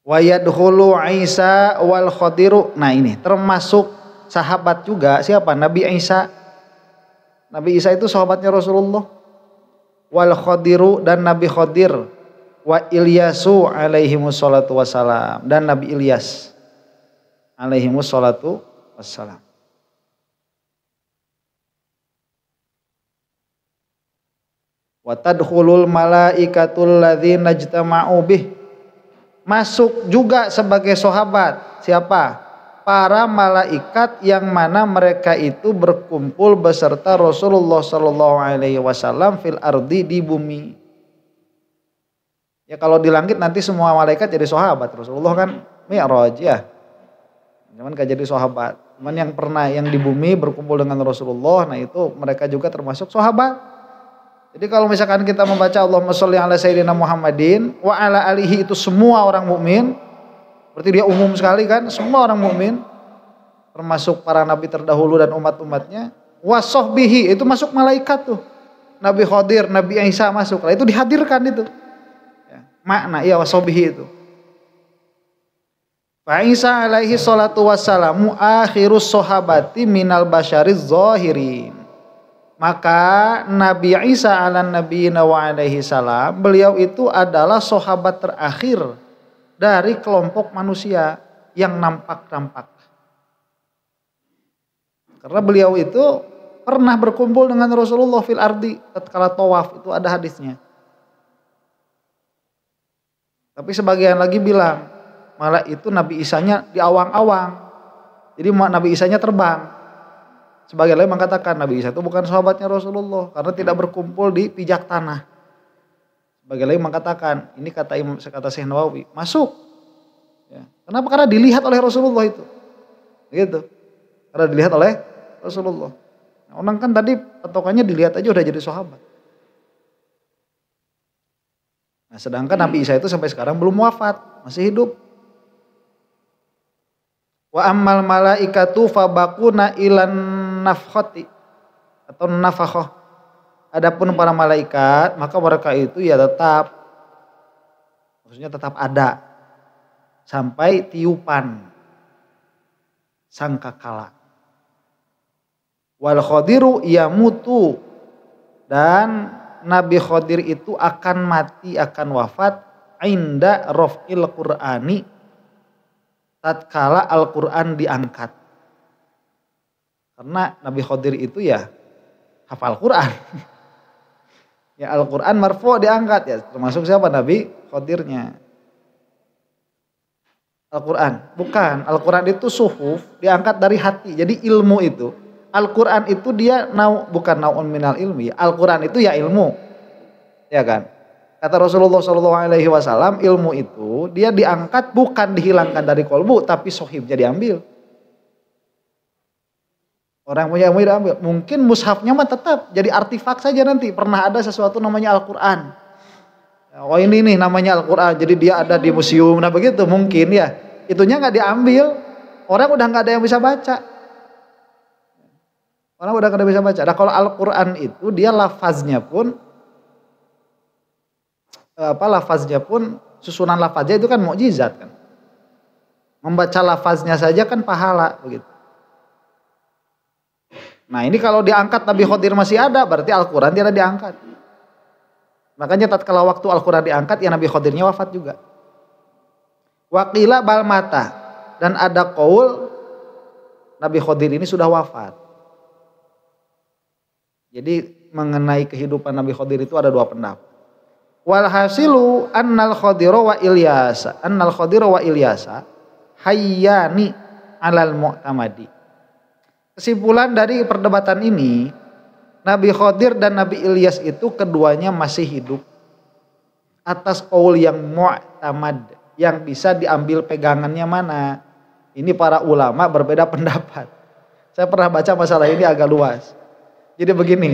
Wa yadkhulu Isa wal Khadiru. Nah ini termasuk sahabat juga siapa? Nabi Isa. Nabi Isa itu sahabatnya Rasulullah. Wal Khadiru dan Nabi Khadir. Wa Ilyasu alaihimus salatu wassalam dan Nabi Ilyas alaihimus salatu wassalam. Wa tadkhulul malaikatul ladzina ijtama'u bih. Masuk juga sebagai sahabat siapa? Para malaikat yang mana mereka itu berkumpul beserta Rasulullah sallallahu alaihi wasallam fil ardi di bumi. Ya kalau di langit nanti semua malaikat jadi sahabat. Rasulullah kan mi'raj ya. Cuman gak jadi sahabat. Cuman yang pernah yang di bumi berkumpul dengan Rasulullah, nah itu mereka juga termasuk sahabat. Jadi kalau misalkan kita membaca Allahumma sholli ala sayyidina Muhammadin wa ala alihi itu semua orang mukmin, berarti dia umum sekali kan, semua orang mukmin termasuk para nabi terdahulu dan umat-umatnya. Wa sahbihi itu masuk malaikat tuh. Nabi Khadir, Nabi Isa masuk. Lah itu dihadirkan itu. Ya, makna ya wa sahbihi itu. Fa Isa alaihi salatu wassalamu akhirus sahabati minal basyariz zahirin. Maka Nabi Isa ala nabiyina wa alaihi salam, beliau itu adalah sahabat terakhir dari kelompok manusia yang nampak-nampak. Karena beliau itu pernah berkumpul dengan Rasulullah fil ardi tatkala tawaf, itu ada hadisnya. Tapi sebagian lagi bilang malah itu Nabi Isanya di awang-awang. Jadi Nabi Isanya terbang. Sebagian lain mengatakan Nabi Isa itu bukan sahabatnya Rasulullah karena tidak berkumpul di pijak tanah. Sebagian lain mengatakan ini kata Syekh Nawawi masuk. Ya. Kenapa? Karena dilihat oleh Rasulullah itu. Gitu. Karena dilihat oleh Rasulullah. Nah, orang kan tadi patokannya dilihat aja udah jadi sahabat. Nah, sedangkan Nabi Isa itu sampai sekarang belum wafat, masih hidup. Wa ammal malaikatu fabaquna ilan nafkhati atau nafakhah. Adapun para malaikat maka mereka itu ya tetap, maksudnya tetap ada sampai tiupan sangkakala. Wal khadiru yamutu dan Nabi Khadir itu akan mati, akan wafat inda raf'il Qur'ani tatkala Al-Qur'an diangkat. Karena Nabi Khadir itu ya hafal Quran. Ya Al-Quran marfu diangkat ya. Termasuk siapa? Nabi Khadirnya. Al-Quran. Bukan. Al-Quran itu suhuf diangkat dari hati. Jadi ilmu itu. Al-Quran itu dia bukan naun minal ilmi. Al-Quran itu ya ilmu. Ya kan. Kata Rasulullah SAW ilmu itu dia diangkat bukan dihilangkan dari kolbu. Tapi sohibnya diambil. Orang punya ilmu diambil. Mungkin mushafnya mah tetap jadi artifak saja nanti. Pernah ada sesuatu namanya Al-Quran. Oh ini nih namanya Al-Quran. Jadi dia ada di museum. Nah begitu mungkin ya. Itunya gak diambil. Orang udah gak ada yang bisa baca. Orang udah gak ada yang bisa baca. Nah kalau Al-Quran itu dia lafaznya pun. Lafaznya pun. Susunan lafaznya itu kan mukjizat kan. Membaca lafaznya saja kan pahala begitu. Nah ini kalau diangkat Nabi Khadir masih ada berarti Al-Quran tidak diangkat. Makanya tatkala waktu Al-Quran diangkat ya Nabi Khadirnya wafat juga. Waqila bal mata dan ada qaul Nabi Khadir ini sudah wafat. Jadi mengenai kehidupan Nabi Khadir itu ada dua pendapat. Walhasilu annal Khadira wa Ilyasa hayyani alal mu'tamadi. Kesimpulan dari perdebatan ini, Nabi Khadir dan Nabi Ilyas itu keduanya masih hidup atas qaul yang mu'tamad, yang bisa diambil pegangannya mana. Ini para ulama berbeda pendapat. Saya pernah baca masalah ini agak luas. Jadi begini,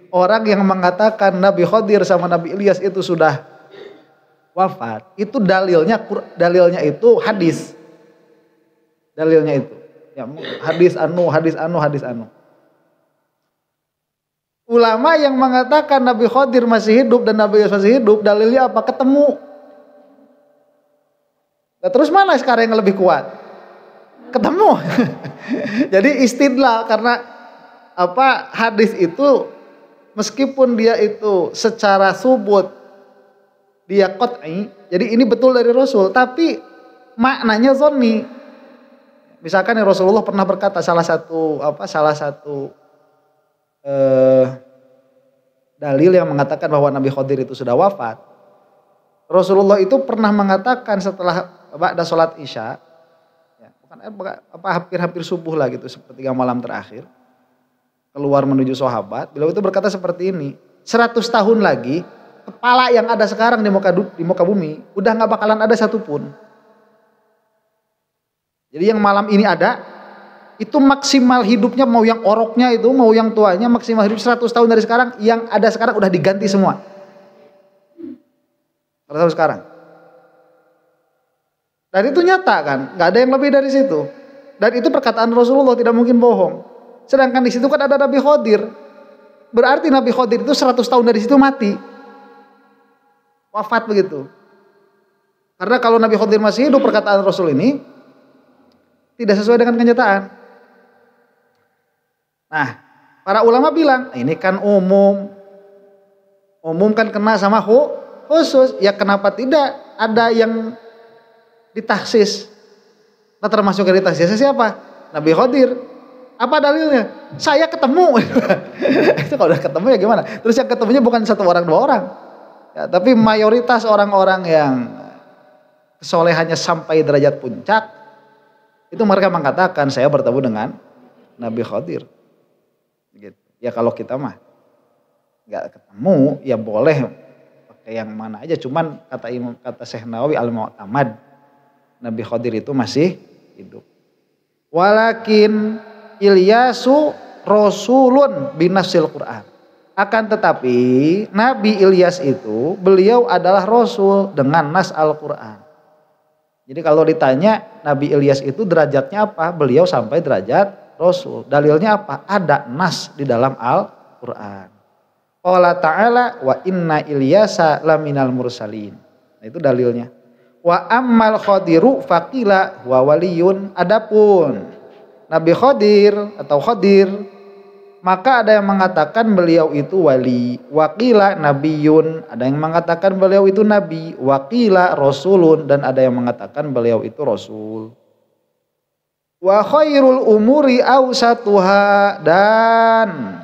orang yang mengatakan Nabi Khadir sama Nabi Ilyas itu sudah wafat, itu dalilnya itu hadis. Dalilnya itu. Ya, hadis anu. Ulama yang mengatakan Nabi Khadir masih hidup dan Nabi Ilyas masih hidup, dalilnya apa? Ketemu. Nah, terus mana sekarang yang lebih kuat? Ketemu. Jadi istidlal karena hadis itu meskipun dia itu secara subut dia qat'i, jadi ini betul dari Rasul, tapi maknanya zonni. Misalkan Rasulullah pernah berkata salah satu dalil yang mengatakan bahwa Nabi Khidir itu sudah wafat. Rasulullah itu pernah mengatakan setelah ba'da salat Isya, ya, hampir subuh lah gitu, sepertiga malam terakhir, keluar menuju sahabat, beliau itu berkata seperti ini, 100 tahun lagi kepala yang ada sekarang di muka bumi udah nggak bakalan ada satupun. Jadi yang malam ini ada itu maksimal hidupnya, mau yang oroknya itu mau yang tuanya, maksimal hidup 100 tahun dari sekarang, yang ada sekarang udah diganti semua. 100 tahun sekarang. Dan itu nyata kan, nggak ada yang lebih dari situ. Dan itu perkataan Rasulullah, tidak mungkin bohong. Sedangkan di situ kan ada Nabi Khidir. Berarti Nabi Khidir itu 100 tahun dari situ mati. Wafat begitu. Karena kalau Nabi Khidir masih hidup, perkataan Rasul ini tidak sesuai dengan kenyataan. Nah, para ulama bilang, ini kan umum. Umum kan kena sama khusus. Ya kenapa tidak ada yang ditaksis? Nah, termasuk yang ditaksis siapa? Nabi Khidir. Apa dalilnya? Saya ketemu. Itu kalau udah ketemu ya gimana? Terus yang ketemunya bukan satu orang, dua orang. Ya, tapi mayoritas orang-orang yang kesolehannya sampai derajat puncak, itu mereka mengatakan saya bertemu dengan Nabi Khidir. Gitu. Ya kalau kita mah nggak ketemu, ya boleh pakai yang mana aja. Cuman kata Syekh Nawawi Al-Mu'tamad, Nabi Khidir itu masih hidup. Walakin Ilyasu Rasulun binasil Quran. Akan tetapi Nabi Ilyas itu beliau adalah Rasul dengan nas Al-Quran. Jadi kalau ditanya Nabi Ilyas itu derajatnya apa? Beliau sampai derajat Rasul. Dalilnya apa? Ada nas di dalam Al-Quran. Qala ta'ala wa inna Ilyasa laminal mursalin. Nah, itu dalilnya. Wa ammal Khadiru faqila wa waliyun. Adapun Nabi Khidir atau Khidir, maka ada yang mengatakan beliau itu wali, waqila nabiyun, ada yang mengatakan beliau itu nabi, waqila rasulun, dan ada yang mengatakan beliau itu rasul. Wa khairul umuri awsatuha, dan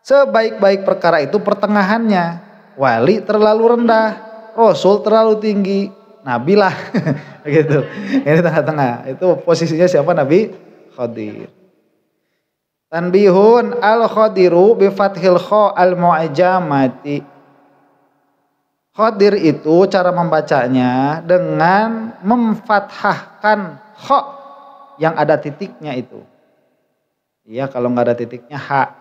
sebaik-baik perkara itu pertengahannya. Wali terlalu rendah, rasul terlalu tinggi, nabi lah. Gitu. Ini tengah-tengah. Itu posisinya siapa? Nabi Khidir. Tanbihun al-Khadiru bi fathil kha al-mu'jamati. Khidir itu cara membacanya dengan memfathahkan kha yang ada titiknya itu. Iya, kalau nggak ada titiknya ha.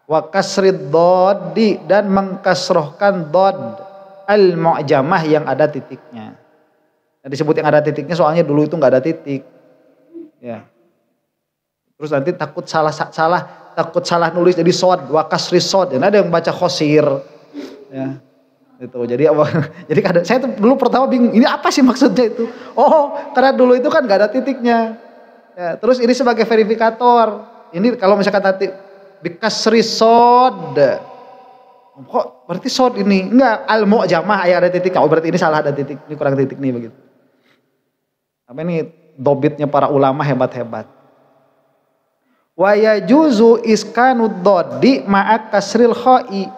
Wa kasrid dodi, dan mengkasrohkan dod al-mu'jamah yang ada titiknya. Nah, disebut yang ada titiknya soalnya dulu itu nggak ada titik. Ya. Terus nanti takut salah nulis jadi sod, wa kasri sod. Dan ada yang baca khosir. Ya. Itu. Jadi kadang saya tuh dulu pertama bingung, ini apa sih maksudnya itu? Oh, karena dulu itu kan nggak ada titiknya. Ya, terus ini sebagai verifikator. Ini kalau misalkan nanti bikasri sod. Kok berarti sod ini? Enggak, al-mu'jamah ya ada titik. Oh, berarti ini salah, ada titik. Ini kurang titik nih begitu. Apa ini dobitnya para ulama hebat-hebat. Wa yajuzu iskanud dodi ma'a kasril kha'i,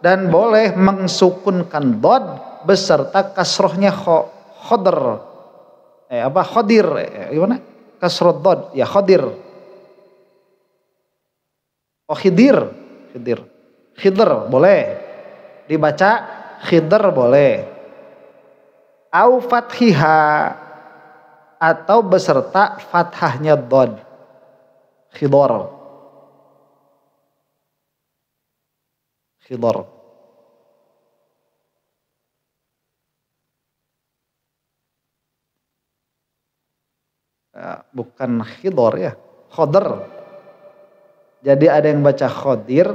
dan boleh mengsukunkan dod beserta kasrohnya khodr. Khodir. Gimana? Kasrod dod. Ya khodir. Oh khidir. Khidr boleh. Dibaca khidr boleh. Au fathiha, atau beserta fathahnya dod. Khidor. Bukan khidor ya, khodr. Jadi ada yang baca khodir,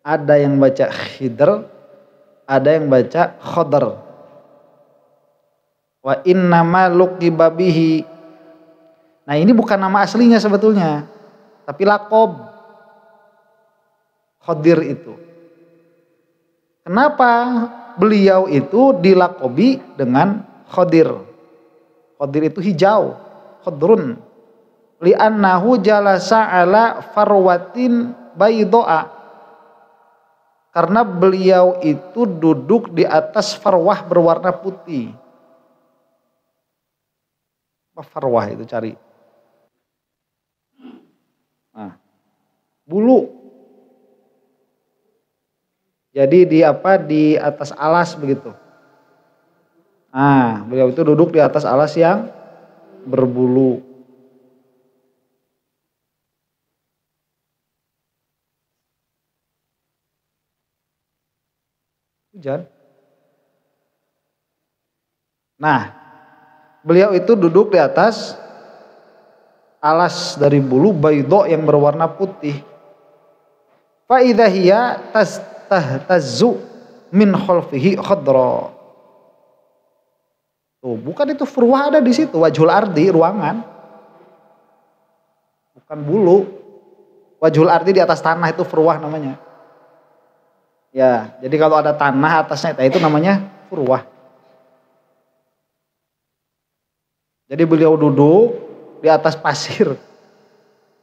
ada yang baca khidr, ada yang baca khodr. Wa innama luqiba bihi. Nah, ini bukan nama aslinya sebetulnya, tapi lakob Khadir itu. Kenapa beliau itu dilakobi dengan Khadir? Khadir itu hijau, khadrun. Li'annahu jalasa ala farwatin baydoa. Karena beliau itu duduk di atas farwah berwarna putih. Apa farwah itu, cari. Nah, bulu. Jadi di atas alas begitu. Nah, beliau itu duduk di atas alas yang berbulu. Hujan. Nah, beliau itu duduk di atas alas dari bulu baydo yang berwarna putih. Fa idza hiya tazzu min khalfihi khadra. Tuh, bukan itu furwah ada di situ, wajhul ardi, ruangan. Bukan bulu. Wajhul ardi di atas tanah itu furwah namanya. Ya, jadi kalau ada tanah atasnya itu namanya furwah. Jadi beliau duduk di atas pasir.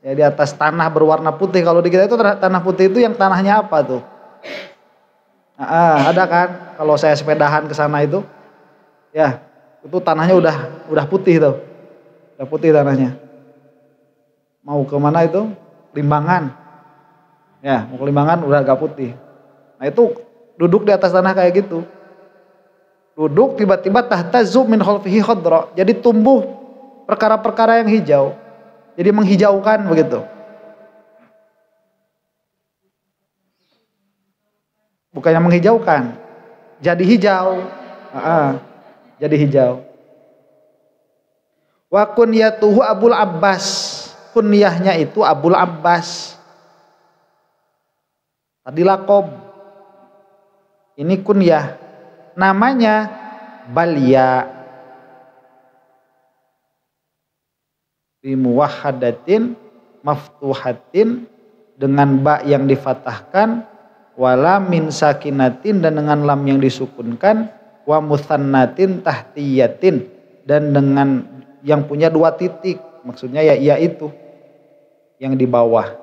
Ya, di atas tanah berwarna putih. Kalau di kita itu tanah putih itu yang tanahnya apa tuh? Ada kan? Kalau saya sepedahan ke sana itu, ya itu tanahnya udah putih tuh, udah putih tanahnya. Mau ke mana itu? Limbangan. Ya, mau ke Limbangan udah agak putih. Nah itu duduk di atas tanah kayak gitu. Duduk tiba-tiba tahtazu min khalfihi khadra. Jadi tumbuh perkara-perkara yang hijau. Jadi menghijaukan begitu. Bukannya menghijaukan, jadi hijau. Jadi hijau. Wa kunyatuhu Abul Abbas. Kunyahnya itu Abul Abbas. Tadi lakob. Ini kunyah. Namanya Balya. Bimuwahhadatin maftuhatin, dengan ba yang difatahkan, wala min sakinatin, dan dengan lam yang disukunkan, wa mutsannatin tahtiyatin, dan dengan yang punya 2 titik, maksudnya ya itu yang di bawah.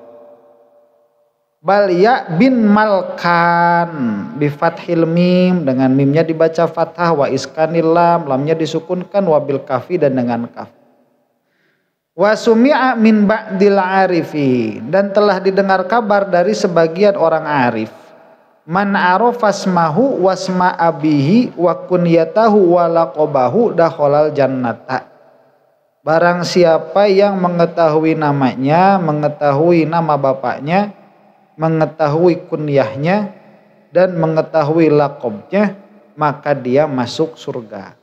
Balya bin Malkan bi fathil mim, dengan mimnya dibaca fathah, wa iskanil lam, lamnya disukunkan, wa bil kafi, dan dengan kaf. Wa sumi'a min ba'dil arifin, dan telah didengar kabar dari sebagian orang arif. Man arafasmahu wasma abihi wa kunyatahu wa laqabahu dakhalal jannata. Barang siapa yang mengetahui namanya, mengetahui nama bapaknya, mengetahui kunyahnya, dan mengetahui laqabnya, maka dia masuk surga.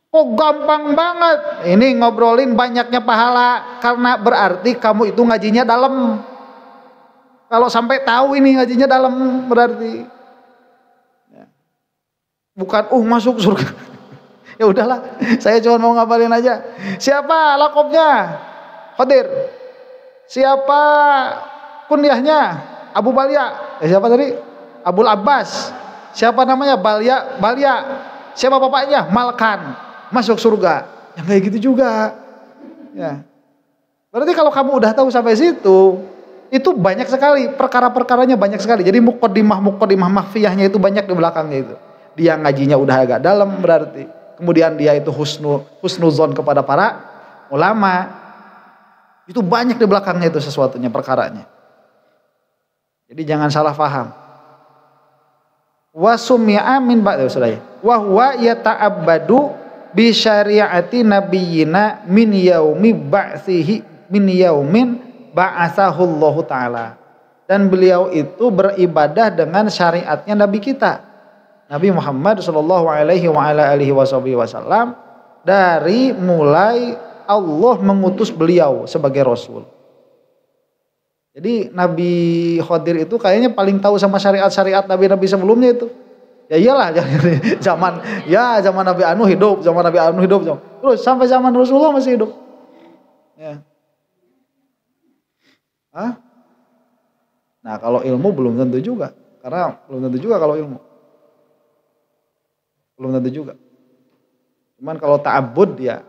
Oh gampang banget. Ini ngobrolin banyaknya pahala, karena berarti kamu itu ngajinya dalam. Kalau sampai tahu ini ngajinya dalam berarti. Bukan masuk surga. Ya udahlah, saya cuma mau ngapalin aja. Siapa lakopnya? Khadir. Siapa kunyahnya? Abu Balya. Siapa tadi? Abul Abbas. Siapa namanya? Balya. Siapa bapaknya? Malkan. Masuk surga. Yang kayak gitu juga. Ya. Berarti kalau kamu udah tahu sampai situ, itu banyak sekali perkara-perkaranya, banyak sekali. Jadi muqaddimah mahfiyahnya itu banyak di belakangnya itu. Dia ngajinya udah agak dalam berarti. Kemudian dia itu husnuzon kepada para ulama. Itu banyak di belakangnya itu sesuatunya, perkaranya. Jadi jangan salah paham. Wa sumi'a min ba'd wa huwa yata'abbadu bi syari'ati nabiyyina min yaumi ba'tsihi min yaumin ba'atsahu Allah taala. Dan beliau itu beribadah dengan syariatnya nabi kita, Nabi Muhammad sallallahu alaihi wasallam, dari mulai Allah mengutus beliau sebagai rasul. Jadi Nabi Khadir itu kayaknya paling tahu sama syariat-syariat nabi-nabi sebelumnya itu. Ya iyalah zaman Nabi Anu hidup, terus sampai zaman Rasulullah masih hidup. Ya. Hah? Nah, kalau ilmu belum tentu juga. Karena belum tentu juga kalau ilmu. Belum tentu juga. Cuman kalau ta'abbud ya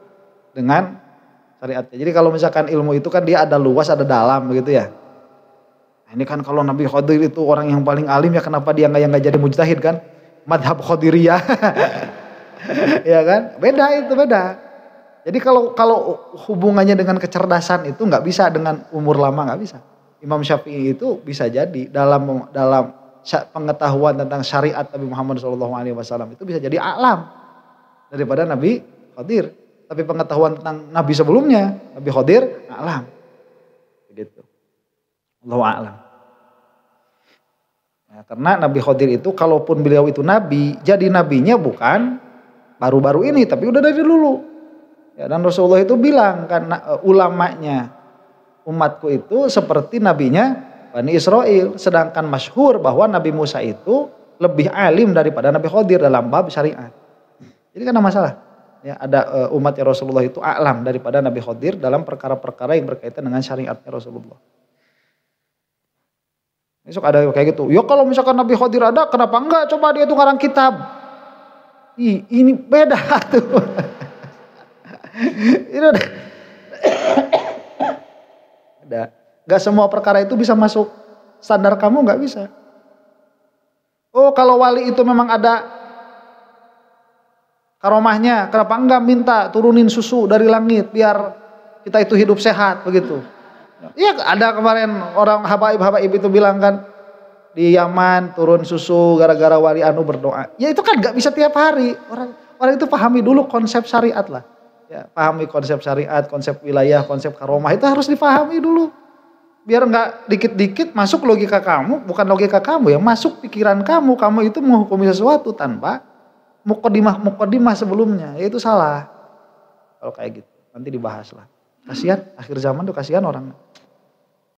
dengan syariatnya. Jadi kalau misalkan ilmu itu kan dia ada luas, ada dalam begitu ya. Nah, ini kan kalau Nabi Khadir itu orang yang paling alim ya, kenapa dia nggak jadi mujtahid kan? Madhab Khadiriyah. Ya kan? Beda. Jadi kalau hubungannya dengan kecerdasan itu nggak bisa, dengan umur lama nggak bisa. Imam Syafi'i itu bisa jadi dalam pengetahuan tentang syariat Nabi Muhammad SAW itu bisa jadi alam daripada Nabi Khadir. Tapi pengetahuan tentang Nabi sebelumnya, Nabi Khadir alam. Begitu. Allahu a'lam. Nah, karena Nabi Khadir itu kalaupun beliau itu nabi, jadi nabinya bukan baru-baru ini, tapi udah dari dulu. Ya, dan Rasulullah itu bilang kan, ulamanya umatku itu seperti nabinya Bani Israel. Sedangkan masyhur bahwa Nabi Musa itu lebih alim daripada Nabi Khadir dalam bab syariat. Jadi kan ada masalah. Ya, ada umatnya Rasulullah itu alam daripada Nabi Khadir dalam perkara-perkara yang berkaitan dengan syariatnya Rasulullah. Besok ada kayak gitu. Ya kalau misalkan Nabi Khadir ada, kenapa enggak coba dia itu ngarang kitab? Ini beda tuh. Ini udah. Gak semua perkara itu bisa masuk standar kamu, gak bisa. Oh kalau wali itu memang ada karomahnya, kenapa enggak minta turunin susu dari langit biar kita itu hidup sehat begitu. Iya ada kemarin orang habaib itu bilang kan di Yaman turun susu gara-gara wali anu berdoa. Ya itu kan gak bisa tiap hari. Orang itu pahami dulu konsep syariat lah. Ya, pahami konsep syariat, konsep wilayah, konsep karomah itu harus dipahami dulu. Biar nggak dikit-dikit masuk logika kamu, bukan logika kamu ya, masuk pikiran kamu itu menghukumi sesuatu tanpa muqaddimah sebelumnya, ya itu salah. Kalau kayak gitu, nanti dibahas lah. Kasihan, akhir zaman tuh kasihan orang.